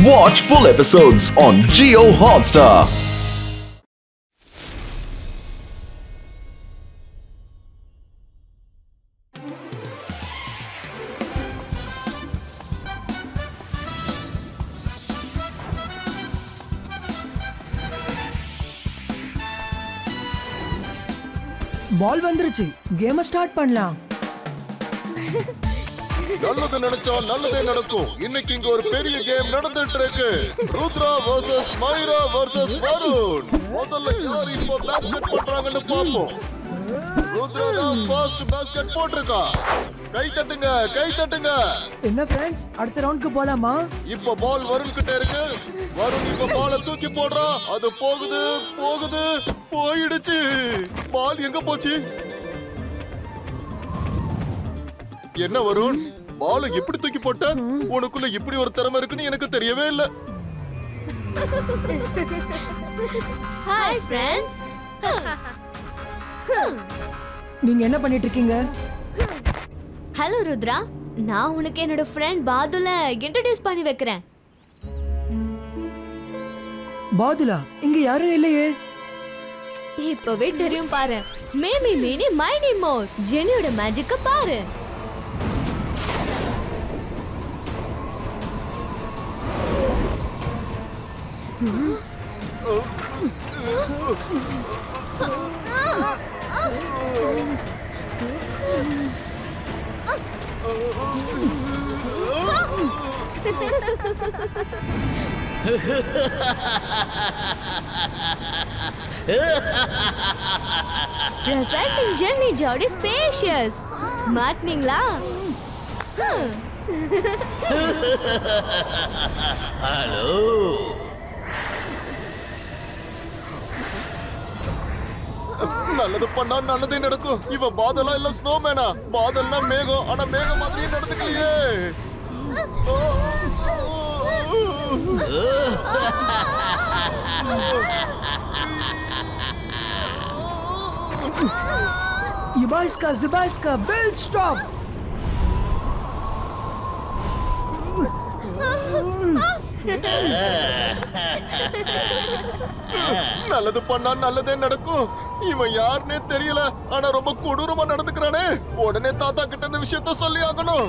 Watch full episodes on Jio Hotstar. பால் வந்துருச்சு. Game start பண்ணலாம். நல்லது நினைச்சா நல்லதே நடக்கும். இன்னைக்கு இங்க ஒரு பெரிய கேம் நடந்துட்டு இருக்கு. Rudra vs மைரா vs Varun. முதல்ல யார் இப்போ பாஸ்கெட் போடுறாங்கன்னு பாப்போம். ருத்ரா தான் ஃபர்ஸ்ட் பாஸ்கெட் போட்டுருக்கா. கை தட்டுங்க, கை தட்டுங்க. என்ன फ्रेंड्स, அடுத்த ரவுண்டுக்கு போலாமா? இப்போ பால் வருண் கிட்ட இருக்கு. வருண் இப்போ பாலை தூக்கி போடுறா. அது போகுது போகுது போயிடுச்சு. பால் எங்க போச்சு? என்ன வருண், பாலை எப்படி தூக்கி போட்ட? உனக்குள்ள இப்படி ஒரு திறமை இருக்குன்னு எனக்கு தெரியவே இல்ல. Hi friends. நீங்க என்ன பண்ணிட்டு இருக்கீங்க? ஹலோ ருத்ரா, நான் உனக்கு என்னோட ஃப்ரெண்ட் பாதுல இன்ட்ரோடியூஸ் பண்ணி வைக்கிறேன். பாதுலா, இங்க யாரும் இல்லையே. இப்பவே தெரியும் பாரு. மேமி மினி மைனி மோர் ஜெனியோட மேஜிக்க பாரு. Presenting Jenny Jody Spacious. மாட்னீங்களா? ஹலோ. நல்லது பண்ணா நல்லதே நடக்கும். இவ பாதலா இல்ல ஸ்னோமேனா? பாதல்னா மேகம், ஆனா மேகம் மாதிரியே நடந்துக்கலையே. இபாய்ஸ்கா ஜிபாய்ஸ்கா பில் ஸ்டாப். நல்லது பண்ணா நல்லதே நடக்கும். இவன் யாருன்னே தெரியல, ஆனா ரொம்ப கொடூரமா நடந்துக்கிறானே. உடனே தாத்தா கிட்ட இந்த விஷயத்த சொல்லி ஆகணும்.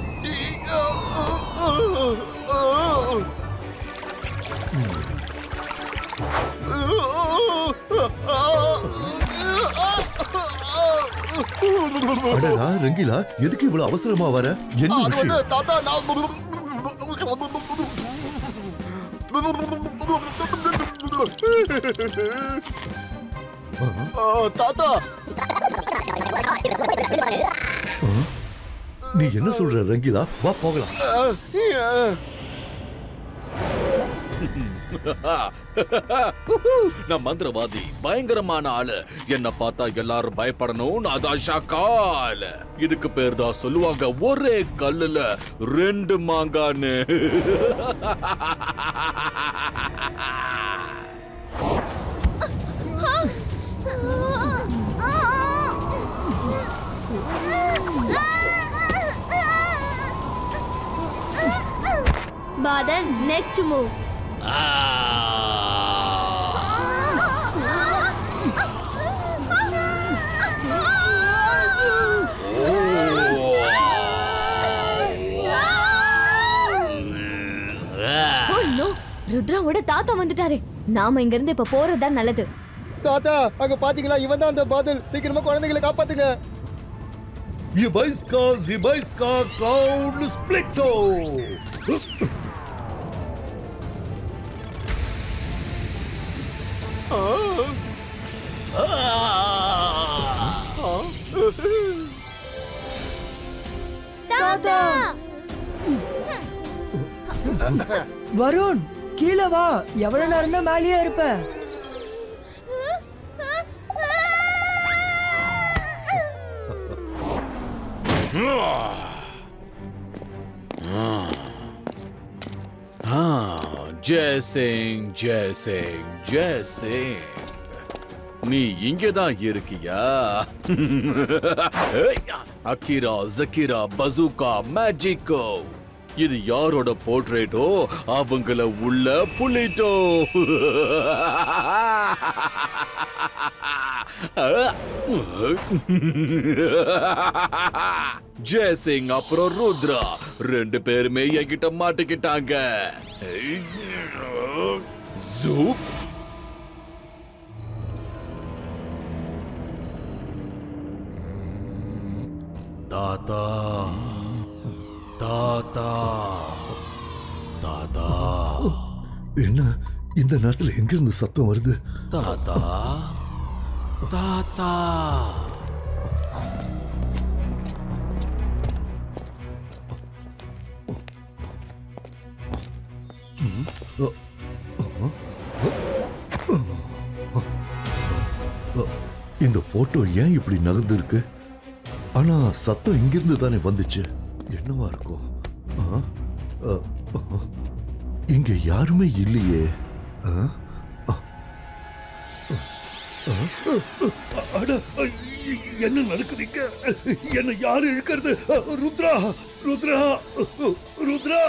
அடடா ரங்கிலா, எதுக்கு இவ்வளவு அவசரமா வர? என்ன விஷயம்? தாத்தா, தாத்தா, நீ என்ன சொல்ற ரங்கிலா? வா போகலாம். நான் மந்திரவாதி, பயங்கரமான ஆளு. என்ன பார்த்தா எல்லாரும் பயப்படணும். அதான் ஷாக்கால். இதுக்கு பேர் தான் சொல்லுவாங்க ஒரே கல்லுல ரெண்டு மாங்கான்னு. Patan, next move. ருத்ராவோட தாத்தா வந்துட்டாரு. நாம இங்க இருந்து இப்ப போறதா நல்லது. தாத்தா, அங்க பாத்தீங்களா? இவன் தான் அந்த பாதல். சீக்கிரமா குழந்தைகளை காப்பாத்துங்க. இபாய்ஸ்கா ஜிபாய்ஸ்கா கிளவுட் ஸ்பிளிட்டோ. தாத்தா, வருண், கீழே வா. எவ்வளவு நேரம் தான் மேலேயே இருப்ப? ஜெய் சிங், ஜெய் சிங், ஜெய் சிங். நீ இங்கதான் இருக்கியா? அகிரா, ஜகிரா, பசூகா, மேஜிக்கோ. இது யாரோட போர்ட்ரேட்டோ அவங்கள உள்ள புள்ளிட்டோ. ஜெயசிங் அப்புறம் ருத்ரா 2 பேருமே என்கிட்ட மாட்டிக்கிட்டாங்க. ஜூப் தாத்தா தாத்தா தாத்தா. என்ன இந்த நேரத்துல எங்க இருந்து சத்தம் வருது? தாத்தா தாத்தா. இந்த போட்டோ ஏன் இப்படி நகர்ந்து இருக்கு? ஆனா சத்தம் இங்கிருந்து தானே வந்துச்சு. என்னவா இருக்கும்? இங்க யாருமே இல்லையே. என்ன நடக்குதுங்க? என்ன யாரு இழுக்கிறது? ருத்ரா ருத்ரா ருத்ரா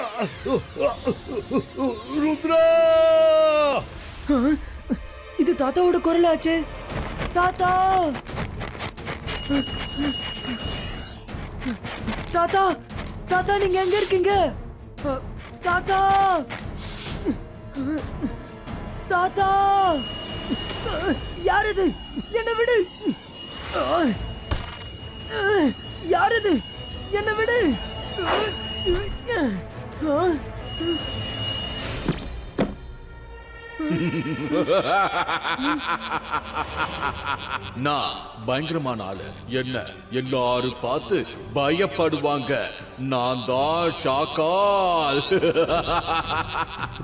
ருத்ரா. இது தாத்தாவோட குரல் ஆச்சு. தாத்தா தாத்தா தாத்தா நீங்க எங்க இருக்கீங்க? தாத்தா தாத்தா. யார் இது? என்ன விடு. யார் இது? என்ன விடு. நான் பயங்கரமான ஆளு. என்ன எல்லாரும் பார்த்து பயப்படுவாங்க. நான் தான் ஷாக்கால்.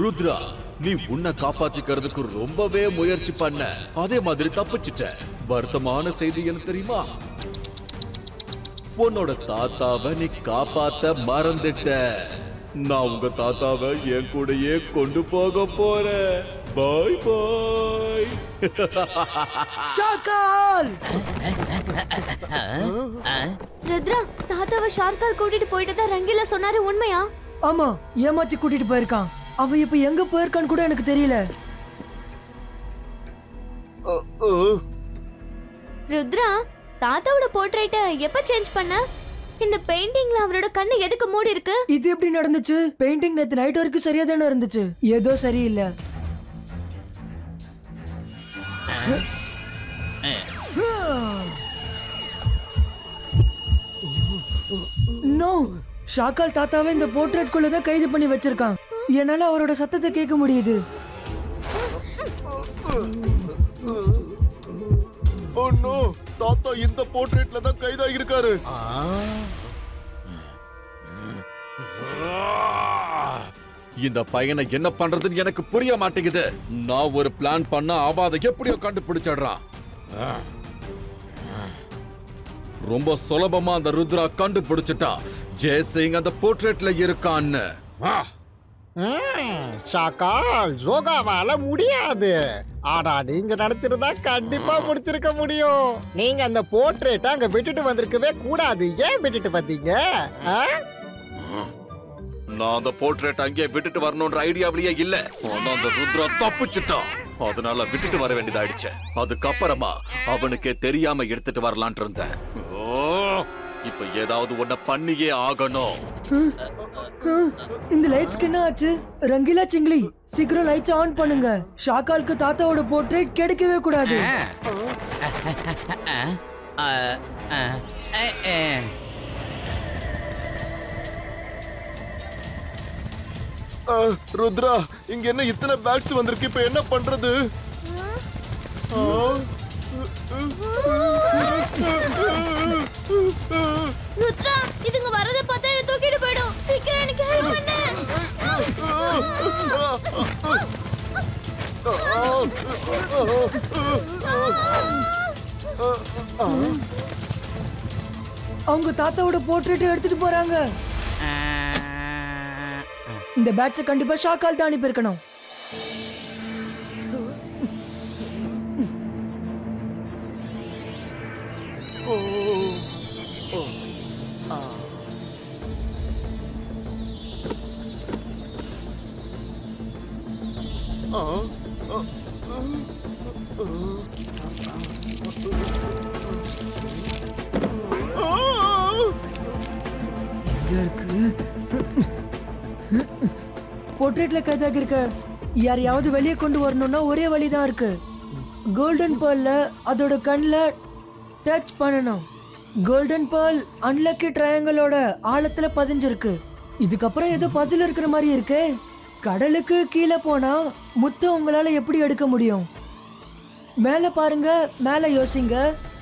ருத்ரா, நீ உன்னை காப்பாத்திக்கிறதுக்கு ரொம்பவே முயற்சி பண்ண. அதே மாதிரி தப்பிச்சிட்ட. வருத்தமான செய்தி என்ன தெரியுமா? உன்னோட தாத்தாவை நீ காப்பாத்த மறந்துட்ட. நான் உங்க தாத்தாவை என் கூடயே கொண்டு போக போறேன். பாய் பாய். ஷாக்கால். ருத்ரா, தாத்தாவை ஷார்கால் கூட்டிட்டு போயிட்டு தான் ரங்கீலா சொன்னாரு. உண்மையா? ஆமா, ஏமாத்தி கூட்டிட்டு போயிருக்கான். அவன் இப்ப எங்க போயிருக்கான்னு கூட எனக்கு தெரியல. ருத்ரா, தாத்தாவோட போர்ட்ரேட்டை எப்ப சேஞ்ச் பண்ண? இந்த பெயிண்டிங்ல அவரோட கண்ணு எதுக்கு மூடி இருக்கு? இது எப்படி நடந்துச்சு? பெயிண்டிங் நேத்து நைட் வரைக்கும் சரியா தானே இருந்துச்சு. ஏதோ சரியில்லை. நோ, ஷாக்கால் தாத்தாவை இந்த போர்ட்ரேட் குள்ளதான் கைது பண்ணி வச்சிருக்கான். என்னால அவரோட சத்தத்தை கேட்க முடியுது. ஓ நோ, தாத்தா இந்த போர்ட்ரேட்ல தான் கைதாகி இருக்காரு. இந்த பையனை என்ன பண்றதுன்னு எனக்கு புரிய மாட்டேங்குது. நான் ஒரு பிளான் பண்ண அவன் அதை எப்படியோ கண்டுபிடிச்சிடுறான். ரொம்ப சுலபமா அந்த ருத்ரா கண்டுபிடிச்சிட்டா ஜெயசிங் அந்த போர்ட்ரேட்ல இருக்கான்னு. ஷாக்கால், ஜோகாவால முடியாது. ஆனா நீங்க நினைச்சிருந்தா கண்டிப்பா முடிச்சிருக்க முடியும். நீங்க அந்த போர்ட்ரேட்டை அங்க விட்டுட்டு வந்திருக்கவே கூடாது. ஏன் விட்டுட்டு வந்தீங்க? நான் அந்த போர்ட்ரேட் அங்கே விட்டுட்டு வரணும்ன்ற ஐடியாவிலேயே இல்ல. அந்த ருத்ரா தப்பிச்சுட்டான். அதனால விட்டுட்டு வர வேண்டியதாயிடுச்சு. அதுக்கப்புறமா அவனுக்கே தெரியாம எடுத்துட்டு வரலான் இருந்தேன். இப்ப ஏதாவது ஒன்ன பண்ணியே ஆகணும். இந்த லைட்ஸ்க்கு என்ன ஆச்சு? ரங்கீலா சிங்லி, சீக்கிரம் லைட்ஸ் ஆன் பண்ணுங்க. ஷாக்காலுக்கு தாத்தாவோட போர்ட்ரேட் கிடைக்கவே கூடாது. ருத்ரா, இங்க என்ன இத்தனை பேக்ஸ் வந்திருக்கு? இப்ப என்ன பண்றது? ருத்ரா, இதுங்க வரத பார்த்தா என்ன தூக்கிட்டு போய்டும். சீக்கிரம் எனக்கு ஹெல்ப் பண்ணு. அவங்க தாத்தாவோட போர்ட்ரேட் எடுத்துட்டு போறாங்க. இந்த பேட்சை கண்டிப்பா ஷாக்கால் தான் அனுப்பியிருக்கணும். போர்ட்ரேட்ல கைதாக இருக்க யாரையாவது வெளியே கொண்டு வரணும்னா ஒரே வழிதான் இருக்கு. கோல்டன் பேர்ல அதோட கண்ணில் டச் பண்ணணும். கோல்டன் பேர்ல் அன்லக்கி ட்ரையாங்கிளோட ஆழத்துல பதிஞ்சிருக்கு. இதுக்கப்புறம் ஏதோ பசில் இருக்கிற மாதிரி இருக்கு. கடலுக்கு கீழே போனா முத்து உங்களால எப்படி எடுக்க முடியும்? மேல பாருங்க, மேல யோசிங்க,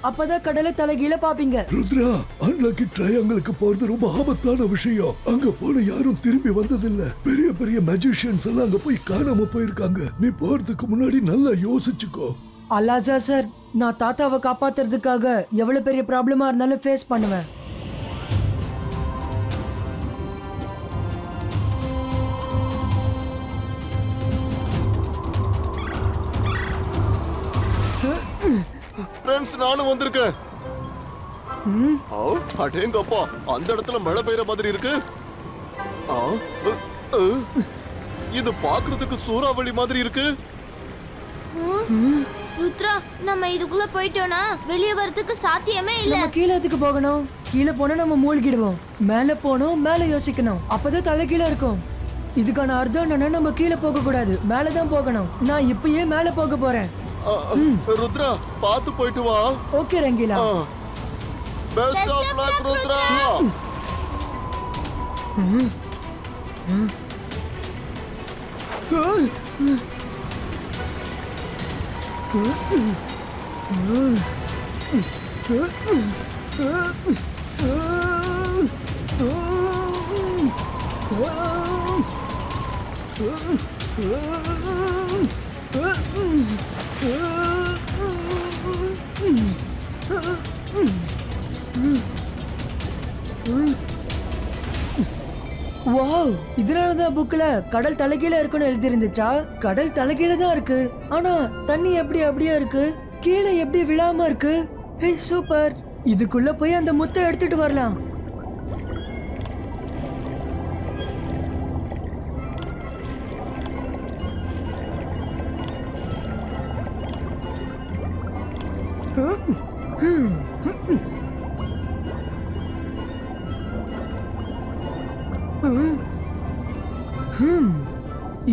அப்பதான் கடலை தலைகீழ பாப்பீங்க. ருத்ரா, அன்லக்கி ட்ரையாங்கிளுக்கு போறது ரொம்ப ஆபத்தான விஷயம். அங்க போன யாரும் திரும்பி வந்ததில்ல. பெரிய பெரிய மேஜிஷியன்ஸ் எல்லாம் அங்க போய் காணாம போயிருக்காங்க. நீ போறதுக்கு முன்னாடி நல்லா யோசிச்சுக்கோ. அல்லாஜா சார், நான் தாத்தாவை காப்பாத்துறதுக்காக எவ்வளவு பெரிய ப்ராப்ளமா இருந்தாலும் ஃபேஸ் பண்ணுவேன். ஃப்ரெண்ட்ஸ், நானும் வந்திருக்கேன். அடேங்கப்பா, அந்த இடத்துல மழை பெய்யற மாதிரி இருக்கு. இது பாக்குறதுக்கு சூறாவளி மாதிரி இருக்கு. ருத்ரா, நம்ம இதுக்குள்ள போயிட்டோம்னா வெளியே வரதுக்கு சாத்தியமே இல்ல. நம்ம கீழே எதுக்கு போகணும்? கீழே போனா நம்ம மூழ்கிடுவோம். மேல போகணும், மேல யோசிக்கணும், அப்பதான் தலை கீழே இருக்கும். இதுக்கான அர்த்தம் என்னன்னா நம்ம கீழே போக கூடாது, மேலதான் போகணும். நான் இப்பயே மேல போக போறேன். ருத்ரா, பாத்து போயிட்டு வா. Okay Rangeela. Best of luck Rudra. Wow, இதனாலதான் புக்ல கடல் தலைகீழ இருக்குன்னு எழுதி இருந்துச்சா? கடல் தலைகீழ தான் இருக்கு, ஆனா தண்ணி எப்படி அப்படியே இருக்கு, கீழே எப்படி விழாம இருக்கு. ஹே சூப்பர், இதுக்குள்ள போய் அந்த முத்தை எடுத்துட்டு வரலாம்.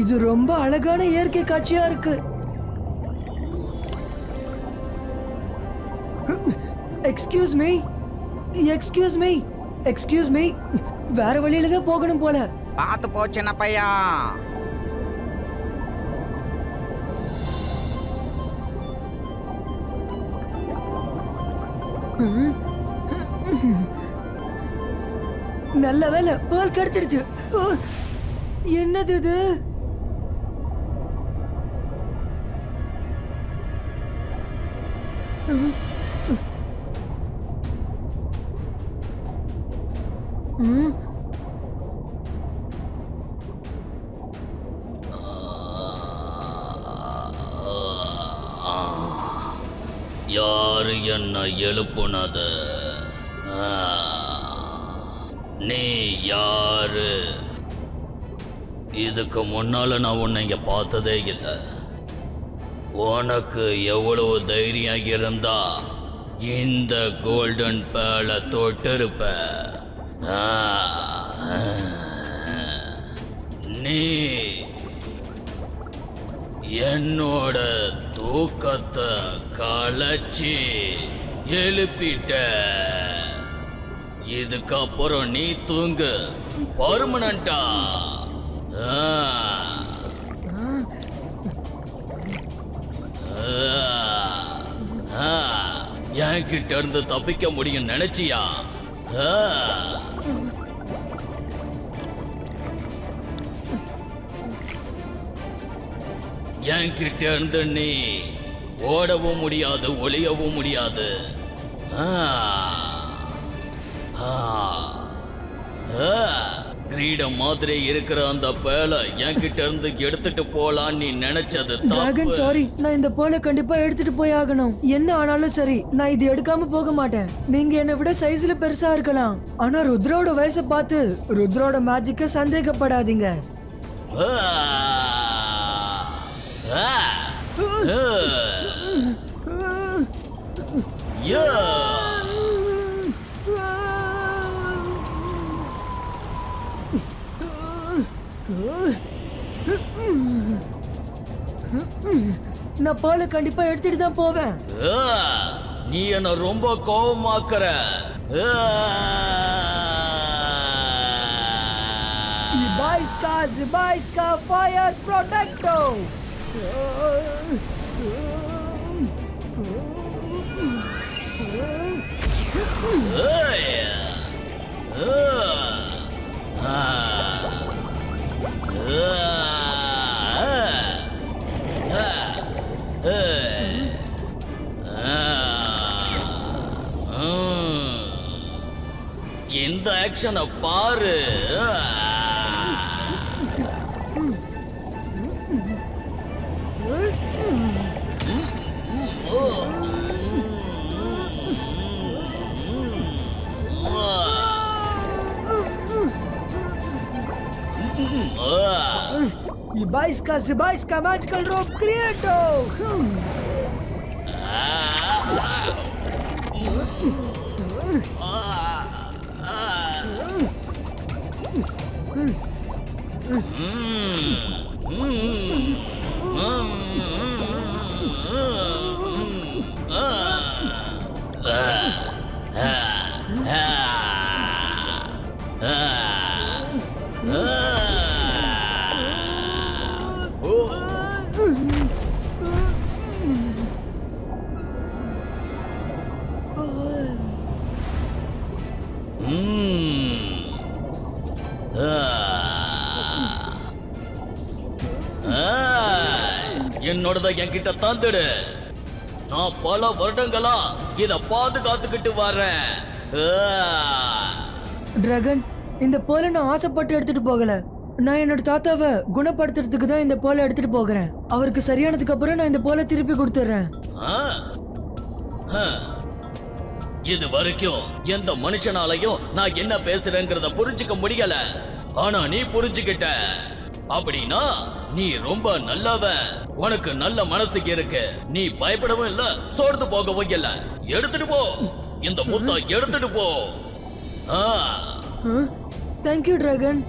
இது ரொம்ப அழகான இயற்கை காட்சியா இருக்கு. Excuse me, excuse me, excuse me, வேற வழியில தான் போகணும் போல. பார்த்து போ சின்ன பையா. நல்ல வேலை, பால் கிடைச்சிடுச்சு. என்னது இது? யாரு என்ன எழுப்புனது? நீ யாரு? இதுக்கு முன்னால நான் உன்னை இங்க பார்த்ததே இல்லை. உனக்கு எவ்வளவு தைரியம் இருந்தா இந்த கோல்டன் பேலை தொட்டிருப்ப? நீ என்னோட தூக்கத்தை கலைச்சி எழுப்பிட்ட. இதுக்கப்புறம் நீ தூங்கு பர்மனண்டா. என்கிட்ட இருந்து தப்பிக்க முடியும் நினைச்சியா? என்கிட்ட இருந்து நீ ஓடவும் முடியாது, ஒளியவும் முடியாது. கிரீடம் மாதிரி இருக்கிற அந்த பேலை என்கிட்ட இருந்து எடுத்துட்டு போலாம் நீ நினைச்சது டிராகன், சாரி, நான் இந்த பேலை கண்டிப்பா எடுத்துட்டு போய் ஆகணும். என்ன ஆனாலும் சரி, நான் இது எடுக்காம போக மாட்டேன். நீங்க என்னை விட சைஸ்ல பெருசா இருக்கலாம், ஆனா ருத்ரோட வயசை பார்த்து ருத்ரோட மேஜிக்க சந்தேகப்படாதீங்க. யா நான் பாலை கண்டிப்பா எடுத்துட்டு தான் போவேன். நீ என்ன ரொம்ப கோவமாக்குற. Zibaiska Fire Protector. இந்த ஆக்ஷனை பாரு. Zibaiska Magical Rope Creator. என்னோடத என்கிட்ட தந்துடு. நான் பல வருடங்களா இத பாதுகாத்துக்கிட்டு வரேன். டிராகன், இந்த போலை நான் ஆசைப்பட்டு எடுத்துட்டு போகல. நான் என்னோட தாத்தாவை குணப்படுத்துறதுக்கு தான் இந்த போலை எடுத்துட்டு போகிறேன். அவருக்கு சரியானதுக்கு அப்புறம் நான் இந்த போலை திருப்பி கொடுத்துறேன். இது வரைக்கும் எந்த மனுஷனாலையும் நான் என்ன பேசுறேங்கிறத புரிஞ்சுக்க முடியல. ஆனா நீ புரிஞ்சுக்கிட்ட. அப்படின்னா நீ ரொம்ப நல்லவன். உனக்கு நல்ல மனசு இருக்கு. நீ பயப்படவும் இல்ல, சோர்ந்து போகவும் இல்ல. எடுத்துட்டு போ, இந்த முத்தை எடுத்துட்டு போ. Thank you dragon.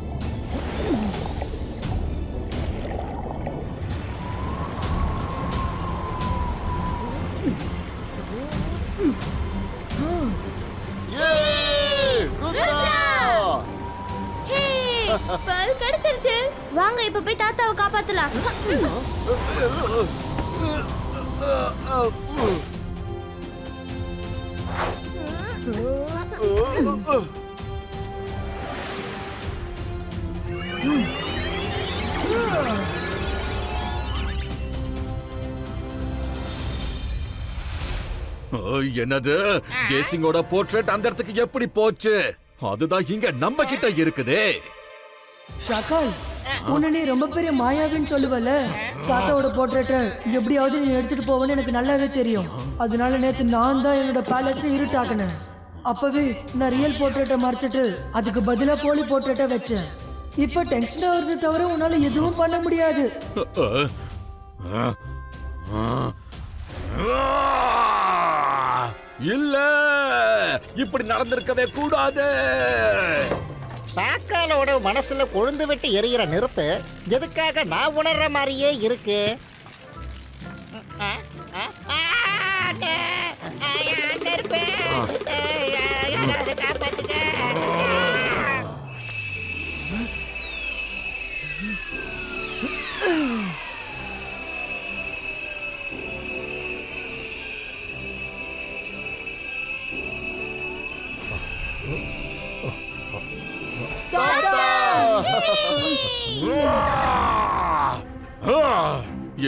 பல் கிடைச்சிருச்சு. வாங்க இப்ப போய் தாத்தாவை காப்பாத்தலாம். என்னது? ஜேசிங்கோட போர்ட்ரேட் அந்த இடத்துக்கு எப்படி போச்சு? அதுதான் இங்க நம்ம கிட்ட இருக்குதே. ஷாக்கால், உன்னை நீ ரொம்ப பெரிய மாயாவின்னு சொல்லுவல. தாத்தாவோட போர்ட்ரேட்டை எப்படியாவது நீ எடுத்துட்டு போவேன்னு எனக்கு நல்லாவே தெரியும். அதனால நேத்து நான் தான் என்னோட பேலஸை இருட்டாக்குனேன். அப்பவே நான் ரியல் போர்ட்ரேட்டை மறைச்சிட்டு அதுக்கு பதிலா போலி போர்ட்ரேட்டை வச்சேன். இப்ப டென்ஷன் ஆகுறது தவிர உன்னால எதுவும் பண்ண முடியாது. இல்ல, இப்படி நடந்திருக்கவே கூடாது. சாக்காலோட மனசுல கொழுந்து விட்டு எரியிற நெருப்பு எதுக்காக நான் உணர்ற மாதிரியே இருக்கு. நெருப்பு, யாராவது காப்பாத்துங்க.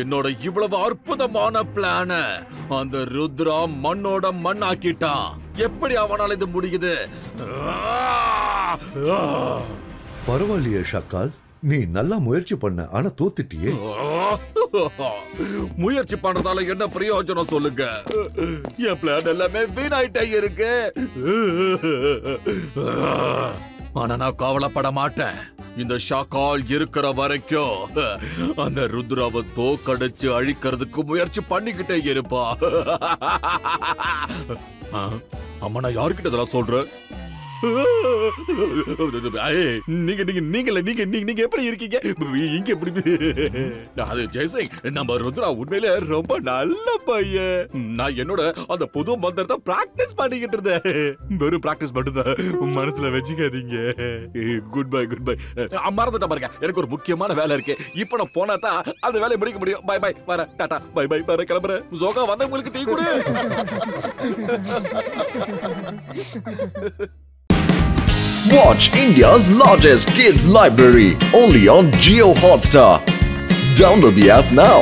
என்னோட இவ்வளவு அற்புதமான பிளான அந்த ருத்ரா மண்ணோட மண்ணாக்கிட்டான். எப்படி அவனால இது முடியுது? பரவாயில்லையே ஷாக்கால், நீ நல்லா முயற்சி பண்ண, ஆனா தோத்துட்டியே. முயற்சி பண்றதால என்ன பிரயோஜனம் சொல்லுங்க? என் பிளான் எல்லாமே வீணாயிட்டே இருக்கு. ஆனா நான் கவலைப்பட மாட்டேன். இந்த ஷாக்கால் இருக்கிற வரைக்கும் அந்த ருத்ராவை தோக்கடிச்சு அழிக்கிறதுக்கு முயற்சி பண்ணிக்கிட்டே இருப்பா. அம்மா நான் யாருக்கிட்ட இதெல்லாம் சொல்றேன்? நீங்க எப்படி இருக்கீங்க இங்க எப்படி? அது ஜெய்சிங், நம்ம ருத்ரா உண்மையிலே ரொம்ப நல்ல பையன். நான் என்னோட அந்த புது மந்திரத்தை பிராக்டிஸ் பண்ணிக்கிட்டு இருந்தேன். வெறும் பிராக்டிஸ் மட்டும்தான், மனசுல வச்சுக்காதீங்க. Good bye. மறந்துட்ட பாருங்க, எனக்கு ஒரு முக்கியமான வேலை இருக்கு. இப்ப நான் போனா தான் அந்த வேலையை முடிக்க முடியும். பை வர டாடா. பை வர கிளம்புறேன். ஜோகா வந்த உங்களுக்கு டீ கொடு. Watch India's largest kids library only on Jio Hotstar. Download the app now.